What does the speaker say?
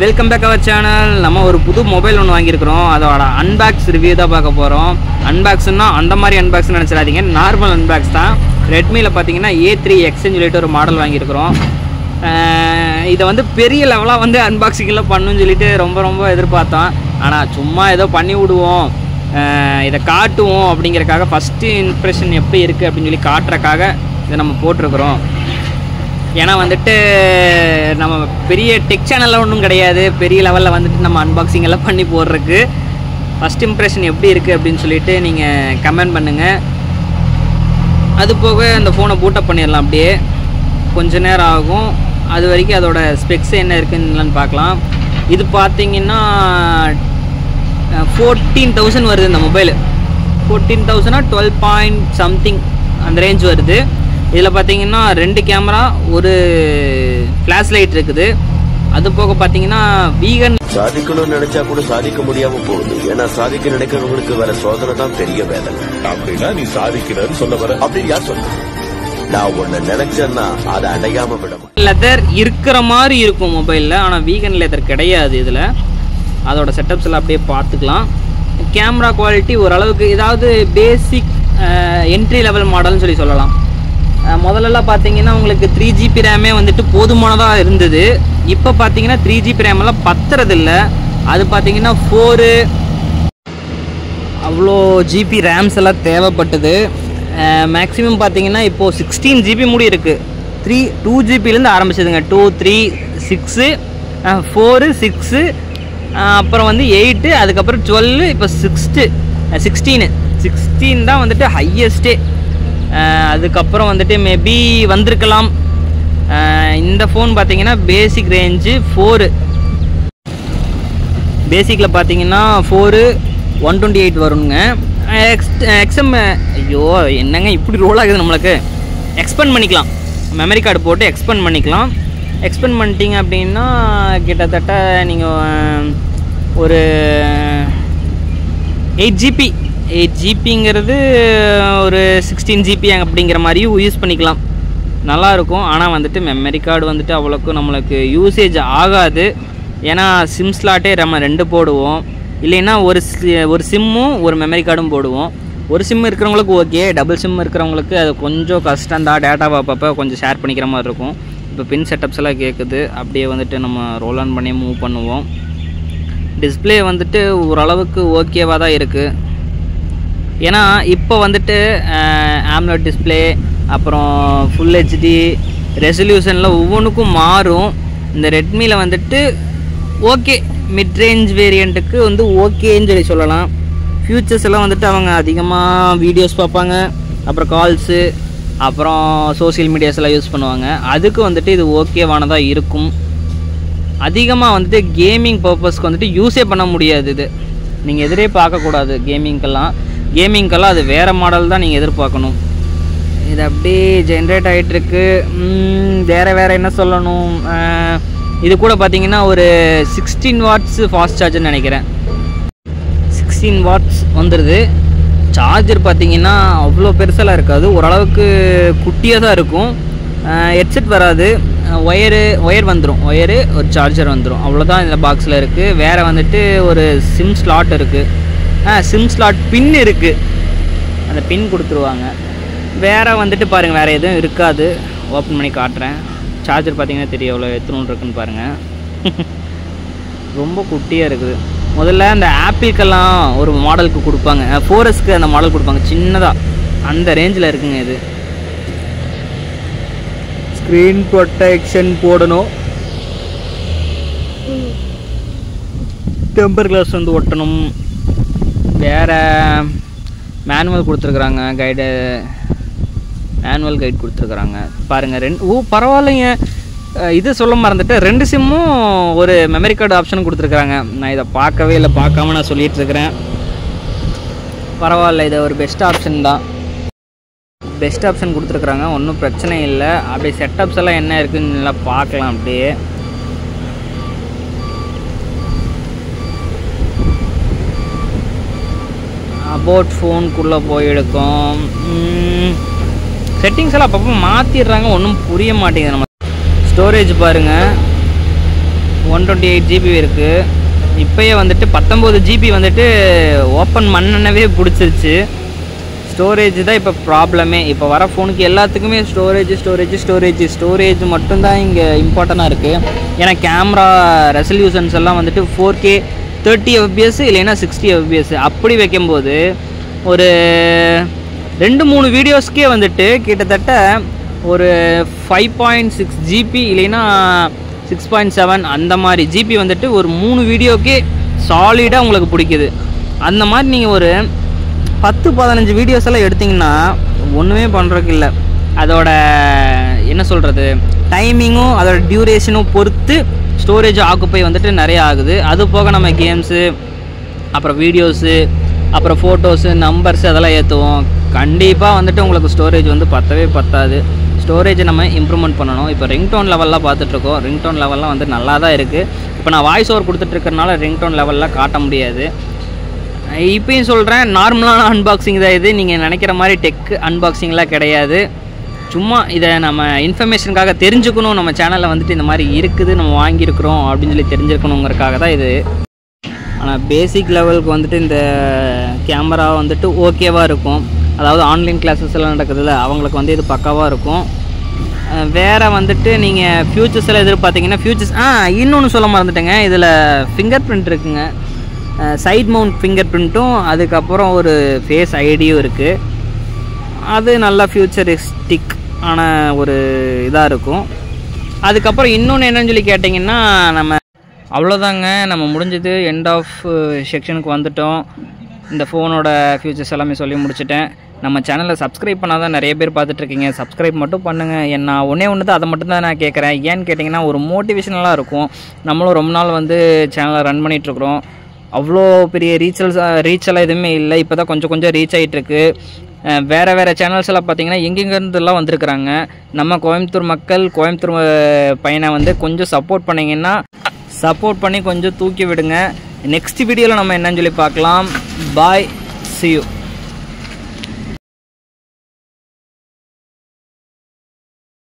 Welcome back our channel. நம்ம ஒரு புது மொபைல் ஒன்று வாங்கியிருக்கிறோம். அதோட அன்பாக்ஸ் ரிவ்யூ தான் பார்க்க போகிறோம். அன்பாக்ஸ்னா அந்த மாதிரி அன்பாக்ஸ் நினச்சிடாதீங்க, நார்மல் அன்பாக்ஸ் தான். ரெட்மியில் பார்த்தீங்கன்னா A3Xன்னு சொல்லிட்டு ஒரு மாடல் வாங்கியிருக்கிறோம். இதை வந்து பெரிய லெவலாக வந்து அன்பாக்சிங்கெலாம் பண்ணுன்னு சொல்லிட்டு ரொம்ப எதிர்பார்த்தோம். ஆனால் சும்மா ஏதோ பண்ணி விடுவோம், இதை காட்டுவோம் அப்படிங்கிறக்காக, ஃபஸ்ட்டு இம்ப்ரெஷன் எப்படி இருக்குது அப்படின்னு சொல்லி காட்டுறக்காக இதை நம்ம போட்டிருக்கிறோம். ஏன்னா வந்துட்டு நம்ம பெரிய டெக் சேனலில் ஒன்றும் கிடையாது, பெரிய லெவலில் வந்துட்டு நம்ம அன்பாக்சிங் எல்லாம் பண்ணி போடுறதுக்கு. ஃபஸ்ட் இம்ப்ரெஷன் எப்படி இருக்குது அப்படின்னு சொல்லிட்டு நீங்கள் கமெண்ட் பண்ணுங்கள். அது போக இந்த ஃபோனை பூட்டப் பண்ணிடலாம், அப்படியே கொஞ்ச நேரம் ஆகும். அது வரைக்கும் அதோட ஸ்பெக்ஸ் என்ன இருக்குன்னு பார்க்கலாம். இது பார்த்தீங்கன்னா 14,000 வருது இந்த மொபைலு. 14,000 12 பாயிண்ட் சம்திங் அந்த ரேஞ்ச் வருது. இதில் பார்த்தீங்கன்னா 2 கேமரா, ஒரு ஃப்ளாஷ் லைட் இருக்குது. அது போக பார்த்தீங்கன்னா வீகன் சாதிக்கணும்னு நினைச்சா கூட சாதிக்க முடியாம போகுது. ஏன்னா சாதிக்க நினைக்கிறவங்களுக்கு வேற சோதனை தான் பெரிய வேதனை. அப்படின்னா நீ சாதிக்கிறன்னு சொல்ல வர? அப்படின்னு யார் சொல்ற? நான் ஒண்ணு நினைச்சேன்னா அதை அடையாம விட. லெதர் இருக்கிற மாதிரி இருக்கும் மொபைலில், ஆனால் வீகன் லெதர் கிடையாது இதில். அதோட செட்டப்ஸ் எல்லாம் அப்படியே பார்த்துக்கலாம். கேமரா குவாலிட்டி ஓரளவுக்கு, ஏதாவது பேசிக் என்ட்ரி லெவல் மாடல்னு சொல்லலாம். முதல்லலாம் பார்த்தீங்கன்னா உங்களுக்கு 3GB ரேமே வந்துட்டு போதுமானதாக இருந்தது. இப்போ பார்த்தீங்கன்னா 3GB ரேமெல்லாம் பத்துறதில்ல. அது பார்த்தீங்கன்னா 4 அவ்வளோ GB ரேம்ஸ் எல்லாம் தேவைப்பட்டது. மேக்ஸிமம் பார்த்தீங்கன்னா இப்போது 16GB மூடி இருக்குது. 2GBலேருந்து ஆரம்பிச்சதுங்க. 2, 3, 6, 4, 6, அப்புறம் வந்து 8, அதுக்கப்புறம் 12, இப்போ 16 தான் வந்துட்டு ஹையஸ்ட்டே. அதுக்கப்புறம் வந்துட்டு மேபி வந்திருக்கலாம். இந்த ஃபோன் பார்த்தீங்கன்னா பேசிக் ரேஞ்சு 4. பேசிக்கில் பார்த்தீங்கன்னா 4 128 வருங்க. எக்ஸ்எம் ஐயோ என்னங்க இப்படி ரோல் ஆகுது, நம்மளுக்கு எக்ஸ்பெண்ட் பண்ணிக்கலாம். மெமரி கார்டு போட்டு எக்ஸ்பெண்ட் பண்ணிக்கலாம். எக்ஸ்பெண்ட் பண்ணிட்டீங்க அப்படின்னா கிட்டத்தட்ட நீங்கள் ஒரு 8GBங்கிறது ஒரு 16GB அப்படிங்கிற மாதிரியும் யூஸ் பண்ணிக்கலாம், நல்லாயிருக்கும். ஆனால் வந்துட்டு மெமரி கார்டு வந்துட்டு அவ்வளோக்கும் நம்மளுக்கு யூசேஜ் ஆகாது. ஏன்னா சிம் ஸ்லாட்டே நம்ம 2 போடுவோம், இல்லைன்னா ஒரு சிம்மும் ஒரு மெமரி கார்டும் போடுவோம். ஒரு சிம் இருக்கிறவங்களுக்கு ஓகே, டபுள் சிம் இருக்கிறவங்களுக்கு அது கொஞ்சம் கஷ்டம்தான். டேட்டாவை அப்பப்போ கொஞ்சம் ஷேர் பண்ணிக்கிற மாதிரி இருக்கும். இப்போ பின் செட்டப்ஸ் எல்லாம் கேட்குது, அப்படியே வந்துட்டு நம்ம ரோல் ஆன் பண்ணி மூவ் பண்ணுவோம். டிஸ்பிளே வந்துட்டு ஓரளவுக்கு ஓகேவாக தான் இருக்குது. ஏன்னா இப்போ வந்துட்டு AMOLED டிஸ்பிளே, அப்புறம் ஃபுல் HD ரெசல்யூஷனில் ஒவ்வொன்றுக்கும் மாறும். இந்த ரெட்மியில் வந்துட்டு ஓகே, மிட் ரேஞ்ச் வேரியண்ட்டுக்கு வந்து ஓகேன்னு சொல்லலாம். ஃபியூச்சர்ஸ் எல்லாம் வந்துட்டு அவங்க அதிகமாக வீடியோஸ் பார்ப்பாங்க, அப்புறம் கால்ஸு, அப்புறம் சோசியல் மீடியாஸ் எல்லாம் யூஸ் பண்ணுவாங்க. அதுக்கு வந்துட்டு இது ஓகேவானதாக இருக்கும். அதிகமாக வந்துட்டு கேமிங் பர்பஸ்க்கு வந்துட்டு யூஸே பண்ண முடியாது. இது நீங்கள் எதிரே பார்க்கக்கூடாது. கேமிங்க்கெல்லாம் அது வேறு மாடல் தான் நீங்கள் எதிர்பார்க்கணும். இது அப்படியே ஜென்ரேட் ஆகிட்டுருக்கு. வேறு என்ன சொல்லணும், இது கூட பார்த்தீங்கன்னா ஒரு 16 வாட்ஸ் ஃபாஸ்ட் சார்ஜர்னு நினைக்கிறேன். 16 வாட்ஸ் வந்துடுது. சார்ஜர் பார்த்தீங்கன்னா அவ்வளோ பெருசெல்லாம் இருக்காது, ஓரளவுக்கு குட்டியாக தான் இருக்கும். ஹெட்செட் வராது, ஒயர் வந்துடும். ஒரு சார்ஜர் வந்துடும், அவ்வளோதான் இந்த பாக்ஸில் இருக்குது. வேறு வந்துட்டு ஒரு சிம் ஸ்லாட் இருக்குது. சிம் ஸ்லாட் பின் இருக்குது, அந்த பின் கொடுத்துருவாங்க. வேறு வந்துட்டு பாருங்கள், வேறு எதுவும் இருக்காது. ஓப்பன் பண்ணி காட்டுறேன். சார்ஜர் பார்த்தீங்கன்னா தெரியும் எவ்வளோ எத்தனை இருக்குன்னு பாருங்கள். ரொம்ப குட்டியாக இருக்குது. முதல்ல அந்த ஆப்பிள்க்கெல்லாம் ஒரு மாடலுக்கு கொடுப்பாங்க, 4Sக்கு அந்த மாடல் கொடுப்பாங்க சின்னதாக, அந்த ரேஞ்சில் இருக்குங்க. இது ஸ்க்ரீன் ப்ரொடெக்ஷன் போடணும், டெம்பர் கிளாஸ் வந்து ஒட்டணும். வேறு மேனுவல் கொடுத்துருக்குறாங்க, மேனுவல் கைட் கொடுத்துருக்குறாங்க பாருங்கள். பரவாயில்லைங்க. இது சொல்ல மறந்துட்டு 2 சிம்மும் ஒரு மெமரி கார்டு ஆப்ஷன் கொடுத்துருக்குறாங்க. நான் இதை பார்க்கவே இல்லை, பார்க்காம நான் சொல்லிகிட்டு இருக்கிறேன். பரவாயில்ல, இது ஒரு பெஸ்ட் ஆப்ஷன் தான். பெஸ்ட் ஆப்ஷன் கொடுத்துருக்குறாங்க, ஒன்றும் பிரச்சனை இல்லை. அப்படியே செட்டப்ஸ் எல்லாம் என்ன இருக்குன்னு நல்லா பார்க்கலாம். அப்படியே அபவுட் ஃபோனுக்குள்ளே போய் எடுக்கும். செட்டிங்ஸ் எல்லாம் அப்பப்போ மாற்றிடுறாங்க, ஒன்றும் புரிய மாட்டேங்குது. நம்ம ஸ்டோரேஜ் பாருங்கள், 128 ஜிபி இருக்குது. இப்போயே வந்துட்டு 19 ஜிபி வந்துட்டு ஓப்பன் பண்ணவே பிடிச்சிருச்சு. ஸ்டோரேஜ் தான் இப்போ ப்ராப்ளமே. இப்போ வர ஃபோனுக்கு எல்லாத்துக்குமே ஸ்டோரேஜ் மட்டும்தான் இங்கே இம்பார்ட்டண்ட்டாக இருக்குது. ஏன்னா கேமரா ரெசல்யூஷன்ஸ் எல்லாம் வந்துட்டு 4K 30 fps இல்லைன்னா 60 fps அப்படி வைக்கும்போது ஒரு 2-3 வீடியோஸ்க்கே வந்துட்டு கிட்டத்தட்ட ஒரு 5.6 ஜிபி இல்லைன்னா 6.7 அந்த மாதிரி ஜிபி வந்துட்டு ஒரு 3 வீடியோக்கே சாலிடாக உங்களுக்கு பிடிக்குது. அந்த மாதிரி நீங்கள் ஒரு 10-15 வீடியோஸ் எல்லாம் எடுத்திங்கன்னா ஒன்றுமே பண்ணுறதுக்கு இல்லை. அதோட என்ன சொல்கிறது, டைமிங்கும் அதோட டியூரேஷனும் பொறுத்து ஸ்டோரேஜ் ஆக்குப்பை வந்துட்டு நிறைய ஆகுது. அது போக நம்ம கேம்ஸு, அப்புறம் வீடியோஸு, அப்புறம் ஃபோட்டோஸு, நம்பர்ஸு அதெல்லாம் ஏற்றுவோம். கண்டிப்பாக வந்துட்டு உங்களுக்கு ஸ்டோரேஜ் வந்து பத்தாது. ஸ்டோரேஜை நம்ம இம்ப்ரூவ்மெண்ட் பண்ணணும். இப்போ ரிங்டோன் லெவல்லாம் பார்த்துட்ருக்கோம். ரிங்டோன் லெவல்லாம் வந்து நல்லா தான் இருக்குது. இப்போ நான் வாய்ஸ் ஓவர் கொடுத்துட்ருக்கறனால ரிங்டோன் லெவல்லாம் காட்ட முடியாது. இப்போயும் சொல்கிறேன், நார்மலான அன்பாக்சிங் தான் இது. நீங்கள் நினைக்கிற மாதிரி டெக் அன்பாக்சிங்லாம் கிடையாது. சும்மா இதை நம்ம இன்ஃபர்மேஷனுக்காக தெரிஞ்சுக்கணும், நம்ம சேனலில் வந்துட்டு இந்த மாதிரி இருக்குது, நம்ம வாங்கியிருக்கிறோம் அப்படின்னு சொல்லி தெரிஞ்சுக்கணுங்கிறதுக்காக தான் இது. ஆனால் பேசிக் லெவலுக்கு வந்துட்டு இந்த கேமரா வந்துட்டு ஓகேவாக இருக்கும். அதாவது ஆன்லைன் கிளாஸஸ் எல்லாம் நடக்குதுல்ல, அவங்களுக்கு வந்து இது பக்காவாக இருக்கும். வேறு வந்துட்டு நீங்கள் ஃபியூச்சர்ஸ் எல்லாம் எதிர்பார்த்தீங்கன்னா இன்னொன்று சொல்ல மறந்துட்டேங்க. இதில் ஃபிங்கர் பிரிண்ட் இருக்குங்க. சைட் மவுண்ட் ஃபிங்கர் பிரிண்ட்டும் அதுக்கப்புறம் ஒரு ஃபேஸ் ஐடியும் இருக்குது. அது நல்லா ஃபியூச்சரிஸ்டிக் ஆன ஒரு இதாக இருக்கும். அதுக்கப்புறம் இன்னொன்று என்னன்னு சொல்லி கேட்டிங்கன்னா, நம்ம அவ்வளோதாங்க, நம்ம முடிஞ்சது எண்ட் ஆஃப் செக்ஷனுக்கு வந்துட்டோம். இந்த ஃபோனோட ஃபியூச்சர்ஸ் எல்லாமே சொல்லி முடிச்சிட்டேன். நம்ம சேனலை சப்ஸ்கிரைப் பண்ணால் தான் நிறைய பேர் பார்த்துட்ருக்கீங்க. சப்ஸ்கிரைப் மட்டும் பண்ணுங்கள். நான் ஒன்றே தான், அதை மட்டும் தான் நான் கேட்குறேன். ஏன்னு கேட்டிங்கன்னா ஒரு மோட்டிவேஷனலாக இருக்கும். நம்மளும் ரொம்ப நாள் வந்து சேனலை ரன் பண்ணிகிட்ருக்குறோம். அவ்வளோ பெரிய ரீச்செல்லாம் எதுவுமே இல்லை. இப்போ தான் கொஞ்சம் ரீச் ஆகிட்டுருக்கு. வேறு சேனல்ஸ் எல்லாம் பார்த்தீங்கன்னா எங்கெங்கேருந்துலாம் வந்திருக்கிறாங்க. நம்ம கோயம்புத்தூர் மக்கள், கோயம்புத்தூர் பையனை வந்து கொஞ்சம் சப்போர்ட் பண்ணிங்கன்னா, சப்போர்ட் பண்ணி கொஞ்சம் தூக்கி விடுங்க. நெக்ஸ்ட் வீடியோவில் நம்ம என்னன்னு சொல்லி பார்க்கலாம். பாய், see you.